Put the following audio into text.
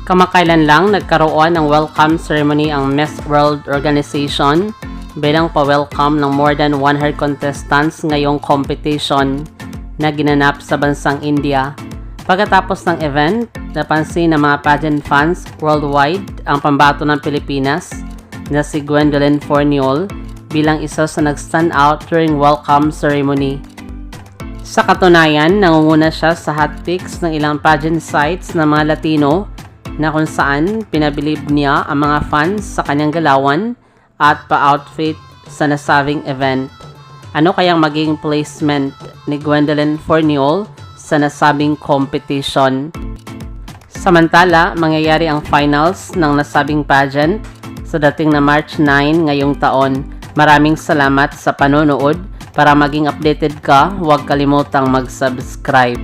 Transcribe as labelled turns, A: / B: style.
A: Kamakailan lang nagkaroon ng welcome ceremony ang Miss World Organization bilang pa-welcome ng more than 100 contestants ngayong competition na ginanap sa bansang India. Pagkatapos ng event, napansin ng mga pageant fans worldwide ang pambato ng Pilipinas na si Gwendolyn Forniol bilang isa sa nag-stand out during welcome ceremony. Sa katunayan, nangunguna siya sa hot picks ng ilang pageant sites ng mga Latino na kung saan pinabilib niya ang mga fans sa kanyang galawan at pa-outfit sa nasabing event. Ano kayang maging placement ni Gwendolyn Forniol sa nasabing competition? Samantala, mangyayari ang finals ng nasabing pageant sa dating na March 9 ngayong taon. Maraming salamat sa panonood. Para maging updated ka, huwag kalimutang mag-subscribe.